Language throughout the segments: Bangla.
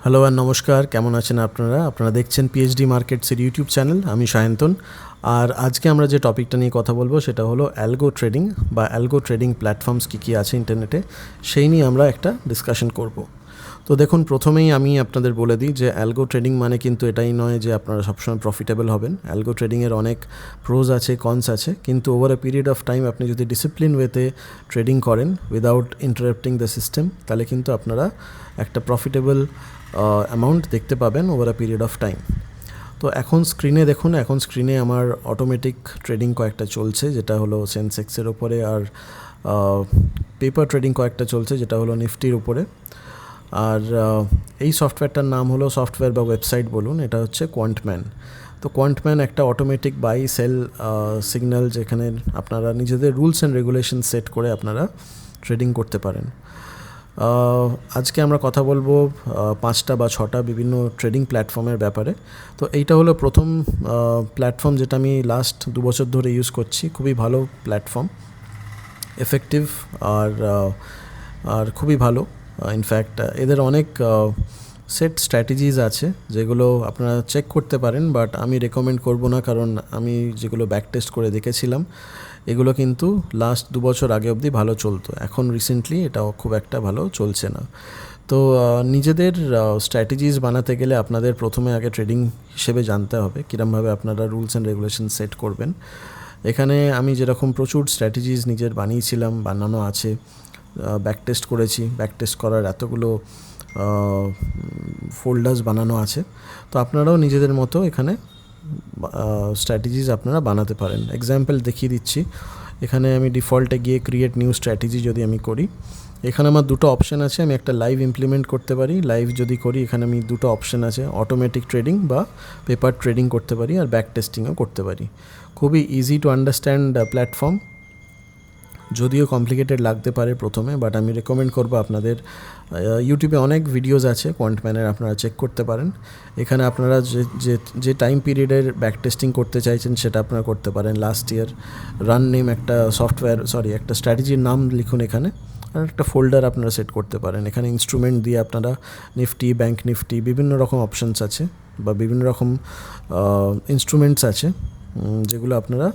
হ্যালো আর নমস্কার, কেমন আছেন আপনারা দেখছেন পিএইচডি মার্কেটসের ইউটিউব চ্যানেল। আমি সায়ন্তন। আর আজকে আমরা যে টপিকটা নিয়ে কথা বলবো সেটা হলো অ্যালগো ট্রেডিং বা অ্যালগো ট্রেডিং প্ল্যাটফর্মস কী আছে ইন্টারনেটে, সেই নিয়ে আমরা একটা ডিসকাশন করব। তো দেখুন, প্রথমেই আমি আপনাদের বলে দিই যে অ্যালগো ট্রেডিং মানে কিন্তু এটাই নয় যে আপনারা সবসময় প্রফিটেবল হবেন। অ্যালগো ট্রেডিংয়ের অনেক প্রোজ আছে, কনস আছে, কিন্তু over a period of time আপনি যদি ডিসিপ্লিন ওয়েতে ট্রেডিং করেন উইদাউট ইন্টারাপ্টিং দ্য সিস্টেম, তাহলে কিন্তু আপনারা একটা প্রফিটেবল অ্যামাউন্ট দেখতে পাবেন over a period of time. তো এখন স্ক্রিনে দেখুন, এখন স্ক্রিনে আমার অটোমেটিক ট্রেডিং কয়েকটা চলছে, যেটা হলো সেন্সেক্সের ওপরে, আর পেপার ট্রেডিং কয়েকটা চলছে, যেটা হলো নিফটির উপরে। আর এই সফটওয়্যারটার নাম হলো, সফটওয়্যার বা ওয়েবসাইট বলুন, এটা হচ্ছে কোয়ান্টম্যান। তো কোয়ান্টম্যান একটা অটোমেটিক বাই সেল সিগন্যাল, যেখানে আপনারা নিজেদের রুলস অ্যান্ড রেগুলেশন সেট করে আপনারা ট্রেডিং করতে পারেন। আজকে আমরা কথা বলবো 5টা বা 6টা বিভিন্ন ট্রেডিং প্ল্যাটফর্মের ব্যাপারে। তো এইটা হলো প্রথম প্ল্যাটফর্ম, যেটা আমি লাস্ট 2 বছর ধরে ইউজ করছি। খুবই ভালো প্ল্যাটফর্ম, এফেক্টিভ, আর খুবই ভালো। ইনফ্যাক্ট এদের অনেক সেট স্ট্র্যাটেজিজ আছে যেগুলো আপনারা চেক করতে পারেন, বাট আমি রেকমেন্ড করব না, কারণ আমি যেগুলো ব্যাক টেস্ট করে দেখেছিলাম এগুলো কিন্তু লাস্ট 2 বছর আগে অবধি ভালো চলতো। এখন রিসেন্টলি এটাও খুব একটা ভালো চলছে না। তো নিজেদের স্ট্র্যাটেজিজ বানাতে গেলে আপনাদের প্রথমে আগে ট্রেডিং হিসেবে জানতে হবে কীরমভাবে আপনারা রুলস অ্যান্ড রেগুলেশন সেট করবেন। এখানে আমি যেরকম প্রচুর স্ট্র্যাটেজিজ নিজের বানিয়েছিলাম, বানানো আছে, ব্যাক টেস্ট করেছি, ব্যাক টেস্ট করার এতগুলো ফোল্ডার্স বানানো আছে। তো আপনারাও নিজেদের মতো এখানে স্ট্র্যাটেজিজ আপনারা বানাতে পারেন। এক্সাম্পল দেখিয়ে দিচ্ছি। এখানে আমি ডিফল্টে গিয়ে ক্রিয়েট নিউ স্ট্র্যাটেজি যদি আমি করি, এখানে আমার দুটো অপশান আছে। আমি একটা লাইভ ইমপ্লিমেন্ট করতে পারি, লাইভ যদি করি এখানে আমি দুটো অপশান আছে, অটোমেটিক ট্রেডিং বা পেপার ট্রেডিং করতে পারি, আর ব্যাক টেস্টিংও করতে পারি। খুবই ইজি টু আন্ডারস্ট্যান্ড প্ল্যাটফর্ম, যদিও কমপ্লিকেটেড লাগতে পারে প্রথমে, বাট আমি রেকমেন্ড করবো আপনাদের, ইউটিউবে অনেক ভিডিওস আছে কোয়ান্টম্যানের, আপনারা চেক করতে পারেন। এখানে আপনারা যে টাইম পিরিয়ডের ব্যাক টেস্টিং করতে চাইছেন সেটা আপনারা করতে পারেন। লাস্ট ইয়ার রান নেম, একটা একটা স্ট্র্যাটেজির নাম লিখুন এখানে, আর একটা ফোল্ডার আপনারা সেট করতে পারেন। এখানে ইনস্ট্রুমেন্ট দিয়ে আপনারা নিফটি, ব্যাঙ্ক নিফটি, বিভিন্ন রকম অপশানস আছে বা বিভিন্ন রকম ইনস্ট্রুমেন্টস আছে যেগুলো আপনারা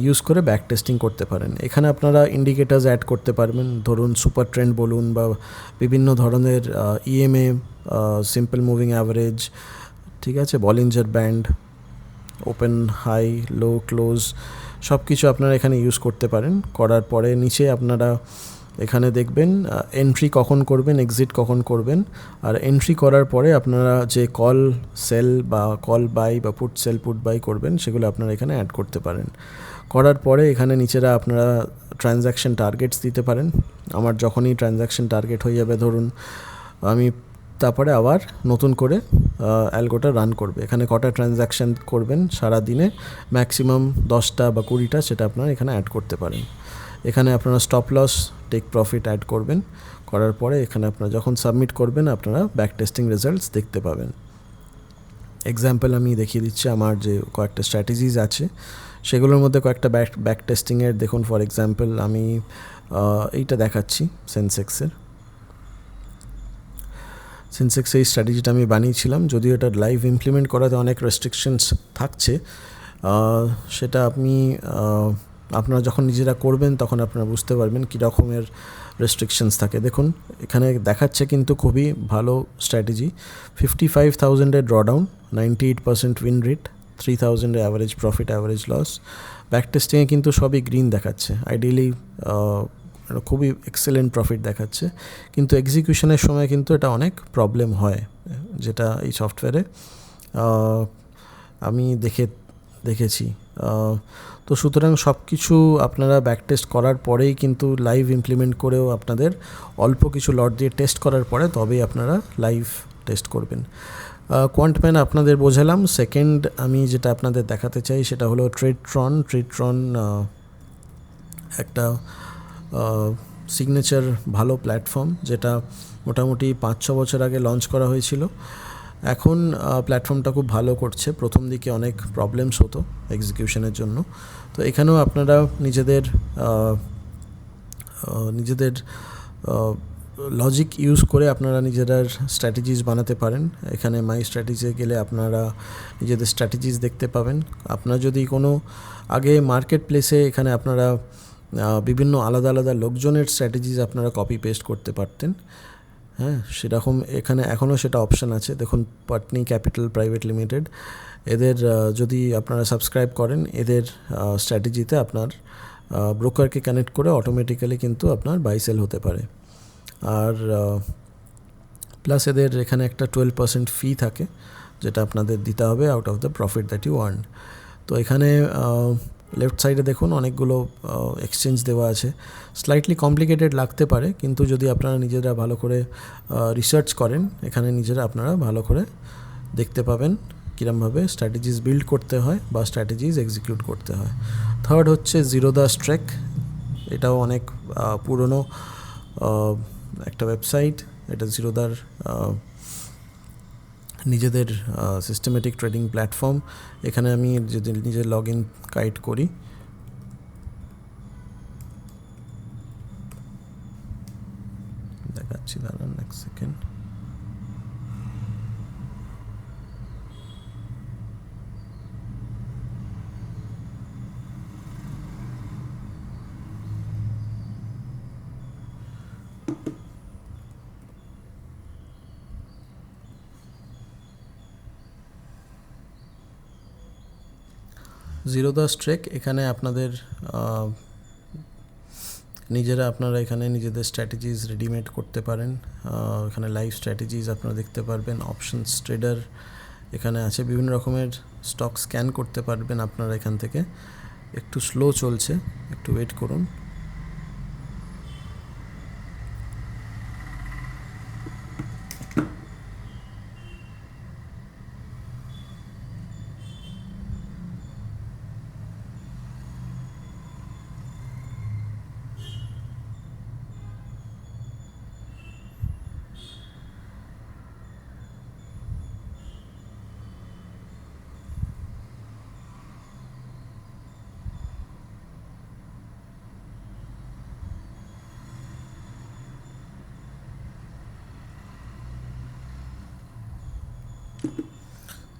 ইউজ করে ব্যাক টেস্টিং করতে পারেন। এখানে আপনারা ইন্ডিকেটার্স অ্যাড করতে পারবেন, ধরুন সুপার ট্রেন্ড বলুন, বা বিভিন্ন ধরনের ইএমএ, সিম্পল মুভিং অ্যাভারেজ, ঠিক আছে, বলিঞ্জার ব্যান্ড, ওপেন হাই, লো, ক্লোজ, সব কিছু আপনারা এখানে ইউজ করতে পারেন। করার পরে নিচে আপনারা এখানে দেখবেন এন্ট্রি কখন করবেন, এক্সিট কখন করবেন, আর এন্ট্রি করার পরে আপনারা যে কল সেল বা কল বাই বা পুট সেল পুট বাই করবেন সেগুলো আপনারা এখানে অ্যাড করতে পারেন। করার পরে এখানে নিচেরা আপনারা ট্রানজ্যাকশন টার্গেটস দিতে পারেন। আমার যখনই ট্রানজ্যাকশন টার্গেট হয়ে যাবে, ধরুন আমি তারপরে আবার নতুন করে অ্যালগোটা রান করবে। এখানে কটা ট্রানজ্যাকশান করবেন সারা দিনে, ম্যাক্সিমাম 10টা বা 20টা, সেটা আপনারা এখানে অ্যাড করতে পারেন। এখানে আপনারা stop loss, take profit add করবেন। করার পরে এখানে আপনারা যখন সাবমিট করবেন আপনারা ব্যাক টেস্টিং রেজাল্টস দেখতে পাবেন। এক্সাম্পল আমি দেখিয়ে দিচ্ছি, আমার যে কয়েকটা স্ট্র্যাটেজিজ আছে সেগুলোর মধ্যে কয়েকটা ব্যাক টেস্টিংয়ের দেখুন। ফর এক্সাম্পল আমি এইটা দেখাচ্ছি, সেন্সেক্সের এই স্ট্র্যাটেজিটা আমি বানিয়েছিলাম, যদিও এটা লাইভ ইমপ্লিমেন্ট করাতে অনেক রেস্ট্রিকশনস থাকছে। সেটা আপনারা যখন নিজেরা করবেন তখন আপনারা বুঝতে পারবেন কী রকমের রেস্ট্রিকশনস থাকে। দেখুন এখানে দেখাচ্ছে কিন্তু খুবই ভালো স্ট্র্যাটেজি। 55,000-এর ড্রডাউন, 98% উইন রেট, 3,000-এর average profit, average loss. Back টেস্টিংয়ে কিন্তু সবই গ্রিন দেখাচ্ছে, আইডিয়ালি খুবই এক্সেলেন্ট প্রফিট দেখাচ্ছে, কিন্তু এক্সিকিউশনের সময় কিন্তু এটা অনেক প্রবলেম হয়, যেটা এই সফটওয়্যারে আমি দেখেছি। তো সুতরাং সব কিছু আপনারা ব্যাক টেস্ট করার পরেই কিন্তু লাইভ ইমপ্লিমেন্ট করেও আপনাদের অল্প কিছু লট দিয়ে টেস্ট করার পরে তবেই আপনারা লাইভ টেস্ট করবেন। কোয়ান্টম্যান আপনাদের বোঝালাম। সেকেন্ড আমি যেটা আপনাদের দেখাতে চাই সেটা হলো ট্রেডট্রন একটা সিগনেচার ভালো প্ল্যাটফর্ম, যেটা মোটামুটি 5-6 বছর আগে লঞ্চ করা হয়েছিল। এখন প্ল্যাটফর্মটা খুব ভালো করছে। প্রথম দিকে অনেক প্রবলেমস হতো এক্সিকিউশনের জন্য। তো এখানেও আপনারা নিজেদের লজিক ইউজ করে আপনারা নিজেরা স্ট্র্যাটেজিস বানাতে পারেন। এখানে মাই স্ট্র্যাটেজিতে গেলে আপনারা নিজেদের স্ট্র্যাটেজিস দেখতে পাবেন। আপনার যদি কোনো আগে মার্কেট প্লেসে এখানে আপনারা বিভিন্ন আলাদা আলাদা লোকজনের স্ট্র্যাটেজিস আপনারা কপি পেস্ট করতে পারতেন, হ্যাঁ, সেরকম এখানে এখনও সেটা অপশান আছে। দেখুন, পাটনি ক্যাপিটাল প্রাইভেট লিমিটেড, এদের যদি আপনারা সাবস্ক্রাইব করেন, এদের স্ট্র্যাটেজিতে আপনার ব্রোকারকে কানেক্ট করে অটোমেটিক্যালি কিন্তু আপনার বাই সেল হতে পারে। আর প্লাস এদের এখানে একটা 12% ফি থাকে, যেটা আপনাদের দিতে হবে out of the profit that you earn. তো এখানে লেফট সাইডে দেখুন অনেকগুলো এক্সচেঞ্জ দেওয়া আছে। স্লাইটলি কমপ্লিকেটেড লাগতে পারে, কিন্তু যদি আপনারা নিজেরা ভালো করে রিসার্চ করেন, এখানে নিজেরা আপনারা ভালো করে দেখতে পাবেন কীরমভাবে স্ট্র্যাটেজিস বিল্ড করতে হয় বা স্ট্র্যাটেজিস এক্সিকিউট করতে হয়। থার্ড হচ্ছে জিরোদা স্ট্রেক। এটাও অনেক পুরনো একটা ওয়েবসাইট। এটা জিরোদার নিজেদের সিস্টেমেটিক ট্রেডিং প্ল্যাটফর্ম। এখানে আমি যদি নিজের লগ ইন কাইট করি, দেখাচ্ছি, দাঁড়ান এক সেকেন্ড। জিরোদা স্ট্রেক, এখানে আপনাদের নিজেরা আপনারা এখানে নিজেদের স্ট্র্যাটেজিস রেডিমেড করতে পারেন। এখানে লাইভ স্ট্র্যাটেজিস আপনারা দেখতে পারবেন। অপশনস ট্রেডার এখানে আছে, বিভিন্ন রকমের স্টক স্ক্যান করতে পারবেন আপনারা এখান থেকে। একটু স্লো চলছে, একটু ওয়েট করুন।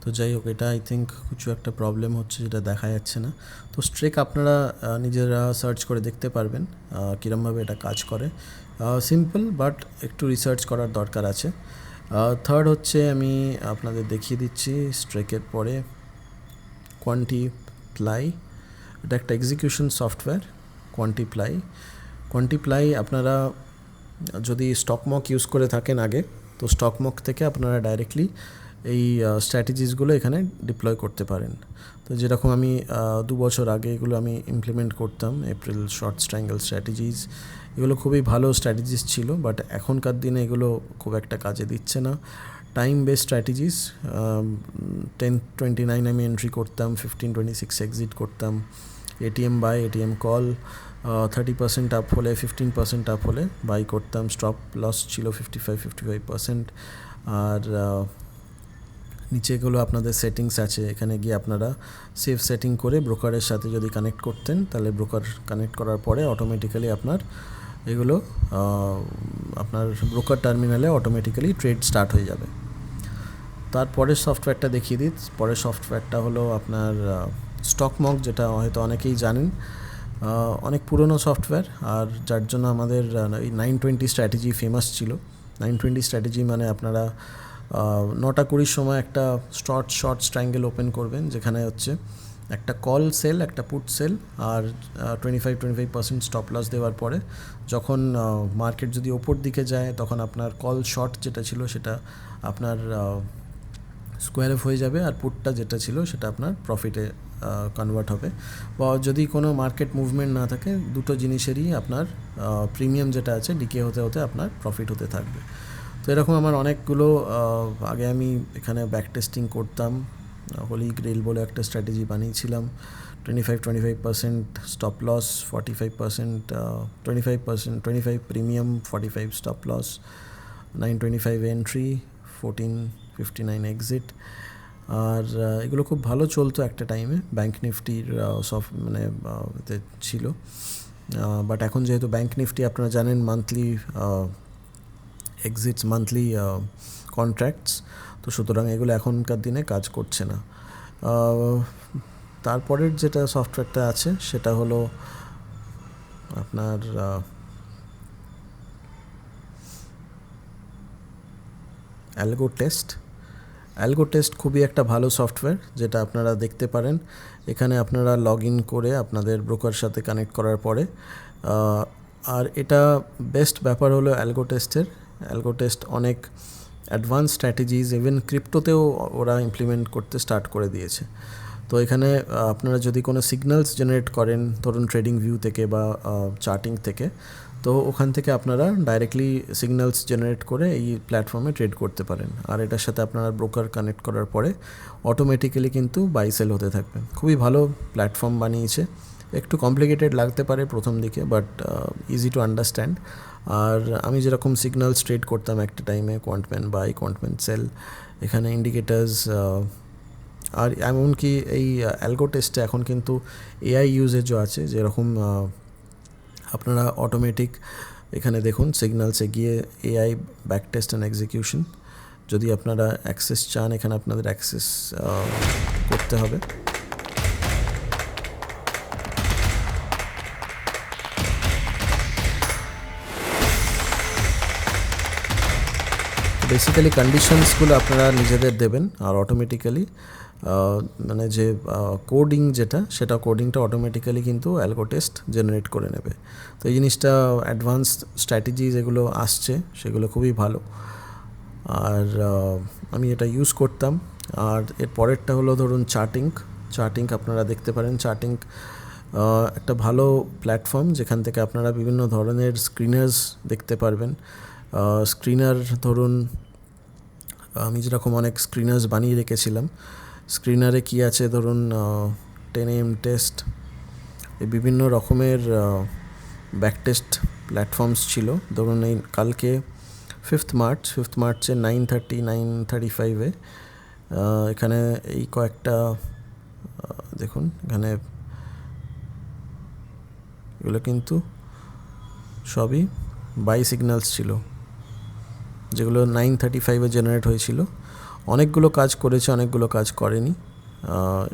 তো যাই হোক, এটা আই থিঙ্ক কিছু একটা প্রবলেম হচ্ছে, যেটা দেখা যাচ্ছে না। তো স্ট্রেক আপনারা নিজেরা সার্চ করে দেখতে পারবেন কীরমভাবে এটা কাজ করে। সিম্পল, বাট একটু রিসার্চ করার দরকার আছে। থার্ড হচ্ছে আমি আপনাদের দেখিয়ে দিচ্ছি স্ট্রেকের পরে কোয়ান্টিপ্লাই। এটা একটা এক্সিকিউশন সফটওয়্যার। কোয়ান্টিপ্লাই আপনারা যদি স্টকমক ইউজ করে থাকেন আগে, তো স্টকমক থেকে আপনারা ডাইরেক্টলি এই স্ট্র্যাটেজিসগুলো এখানে ডিপ্লয় করতে পারেন। তো যেরকম আমি 2 বছর আগে এগুলো আমি ইমপ্লিমেন্ট করতাম, এপ্রিল শর্ট ট্রায়াঙ্গেল স্ট্র্যাটেজিস, এগুলো খুবই ভালো স্ট্র্যাটেজিস ছিল, বাট এখনকার দিনে এগুলো খুব একটা কাজে দিচ্ছে না। টাইম বেস স্ট্র্যাটেজিস, 10:29 আমি এন্ট্রি করতাম, 15:26 এক্সিট করতাম। ATM buy, ATM call, 30% up হলে, 15% আপ হলে বাই করতাম। স্টপ লস ছিল 55%। আর নিচেগুলো আপনাদের সেটিংস আছে, এখানে গিয়ে আপনারা সেভ সেটিং করে ব্রোকারের সাথে যদি কানেক্ট করতেন, তাহলে ব্রোকার কানেক্ট করার পরে অটোমেটিক্যালি আপনার এগুলো আপনার ব্রোকার টার্মিনালে অটোমেটিক্যালি ট্রেড স্টার্ট হয়ে যাবে। তারপরের সফটওয়্যারটা দেখিয়ে দিই। পরের সফটওয়্যারটা হলো আপনার স্টকমক, যেটা হয়তো অনেকেই জানেন, অনেক পুরনো সফটওয়্যার, আর যার জন্য আমাদের এই 920 স্ট্র্যাটেজি ফেমাস ছিল। 920 স্ট্র্যাটেজি মানে আপনারা 9:20 সময় একটা শর্ট ট্রায়াঙ্গেল ওপেন করবেন, যেখানে হচ্ছে একটা কল সেল, একটা পুট সেল, আর 25% স্টপ লস দেওয়ার পরে যখন মার্কেট যদি ওপর দিকে যায়, তখন আপনার কল শর্ট যেটা ছিল সেটা আপনার স্কোয়ার অফ হয়ে যাবে, আর পুটটা যেটা ছিল সেটা আপনার প্রফিটে কনভার্ট হবে। বা যদি কোনো মার্কেট মুভমেন্ট না থাকে, দুটো জিনিসেরই আপনার প্রিমিয়াম যেটা আছে ডিকে হতে হতে আপনার প্রফিট হতে থাকবে। তো এরকম আমার অনেকগুলো আগে আমি এখানে ব্যাক টেস্টিং করতাম। হোলি গ্রেল বলে একটা স্ট্র্যাটেজি বানিয়েছিলাম। 25% stop loss, 45% 25 premium, 45 stop loss, 925 entry, 1459 exit. আর এগুলো খুব ভালো চলতো একটা টাইমে। ব্যাঙ্ক নিফটির মানে ছিল, বাট এখন যেহেতু ব্যাঙ্ক নিফটি আপনারা জানেন মান্থলি এক্সিটস মান্থলি কন্ট্রাক্টস। তো সুতরাং এগুলো এখনকার দিনে কাজ করছে না। তারপরের যেটা সফটওয়্যারটা আছে সেটা হলো আপনার অ্যালগো টেস্ট খুবই একটা ভালো সফটওয়্যার, যেটা আপনারা দেখতে পারেন। এখানে আপনারা লগ ইন করে আপনাদের ব্রোকার সাথে কানেক্ট করার পরে আর এটা বেস্ট ব্যাপার হলো অ্যালগো টেস্ট অনেক অ্যাডভান্স স্ট্র্যাটেজিজ ইভেন ক্রিপ্টোতেও ওরা ইমপ্লিমেন্ট করতে স্টার্ট করে দিয়েছে। তো এখানে আপনারা যদি কোনো সিগন্যালস জেনারেট করেন, ধরুন ট্রেডিং ভিউ থেকে বা চার্টিং থেকে, তো ওখান থেকে আপনারা ডাইরেক্টলি সিগন্যালস জেনারেট করে এই প্ল্যাটফর্মে ট্রেড করতে পারেন। আর এটার সাথে আপনারা ব্রোকার কানেক্ট করার পরে অটোমেটিক্যালি কিন্তু বাই সেল হতে থাকবে। খুবই ভালো প্ল্যাটফর্ম বানিয়েছে। একটু কমপ্লিকেটেড লাগতে পারে প্রথম দিকে, বাট ইজি টু আন্ডারস্ট্যান্ড। আর আমি যেরকম সিগন্যালস ট্রেড করতাম একটা টাইমে, কোয়ান্টম্যান বাই, কোয়ান্টম্যান সেল, এখানে ইন্ডিকেটার্স, আর এমনকি এই অ্যালগো টেস্টে এখন কিন্তু এআই ইউজেজও আছে, যেরকম আপনারা অটোমেটিক এখানে দেখুন সিগন্যালসে গিয়ে AI back test and execution, যদি আপনারা অ্যাক্সেস চান এখানে আপনাদের অ্যাক্সেস করতে হবে। বেসিক্যালি কন্ডিশনসগুলো আপনারা নিজেদের দেবেন, আর অটোমেটিক্যালি মানে যে কোডিং সেটা কোডিংটা অটোমেটিক্যালি কিন্তু অ্যালগো টেস্ট জেনারেট করে নেবে। তো এই জিনিসটা অ্যাডভান্স স্ট্র্যাটেজি যেগুলো আসছে সেগুলো খুবই ভালো, আর আমি এটা ইউজ করতাম। আর এর পরেরটা হলো ধরুন চার্টিং আপনারা দেখতে পারেন। চার্টিং একটা ভালো প্ল্যাটফর্ম যেখান থেকে আপনারা বিভিন্ন ধরনের স্ক্রিনার্স দেখতে পারবেন। স্ক্রিনার ধরুন আমি যেরকম অনেক স্ক্রিনার্স বানিয়ে রেখেছিলাম, স্ক্রিনারে কি আছে ধরুন 10 AM টেস্ট, এই বিভিন্ন রকমের ব্যাক টেস্ট প্ল্যাটফর্মস ছিল। ধরুন এই কালকে 5th মার্চে 9:35 এখানে এই কয়েকটা দেখুন, এখানে এগুলো কিন্তু সবই বাই সিগন্যালস ছিল, যেগুলো 9:35 জেনারেট হয়েছিল। অনেকগুলো কাজ করেছে, অনেকগুলো কাজ করেনি।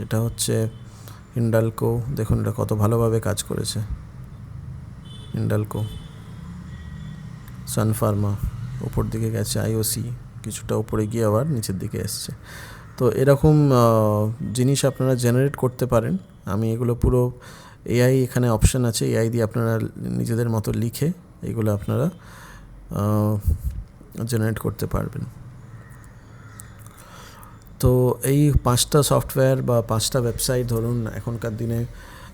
এটা হচ্ছে হিন্ডালকো, দেখুন এটা কত ভালোভাবে কাজ করেছে। হিন্ডালকো, সানফার্মা ওপর দিকে গেছে, আইওসি কিছুটা উপরে গিয়ে আবার নিচের দিকে এসছে। তো এরকম জিনিস আপনারা জেনারেট করতে পারেন। আমি এগুলো পুরো এআই, এখানে অপশান আছে এআই দিয়ে আপনারা নিজেদের মতো লিখে এগুলো আপনারা জেনারেট করতে পারবেন। তো এই 5টা সফটওয়্যার বা 5টা ওয়েবসাইট ধরুন এখনকার দিনে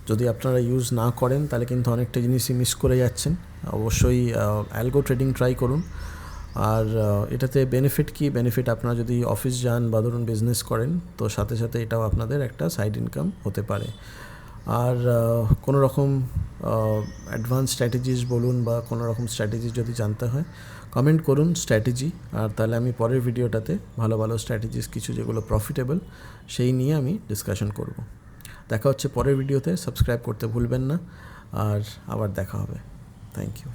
যদি আপনারা ইউজ না করেন তাহলে কিন্তু অনেকটা জিনিসই মিস করে যাচ্ছেন। অবশ্যই অ্যালগো ট্রেডিং ট্রাই করুন। আর এটাতে বেনিফিট আপনারা যদি অফিস যান বা ধরুন বিজনেস করেন, তো সাথে সাথে এটাও আপনাদের একটা সাইড ইনকাম হতে পারে। আর কোনো রকম অ্যাডভান্স স্ট্র্যাটেজিস বলুন বা কোনো রকম স্ট্র্যাটেজি যদি জানতে হয় কমেন্ট করুন স্ট্র্যাটেজি, আর তাহলে আমি পরের ভিডিওটাতে ভালো ভালো স্ট্র্যাটেজিস কিছু যেগুলো প্রফিটেবল সেই নিয়ে আমি ডিসকাশন করব। দেখা হচ্ছে পরের ভিডিওতে। সাবস্ক্রাইব করতে ভুলবেন না, আর আবার দেখা হবে। Thank you.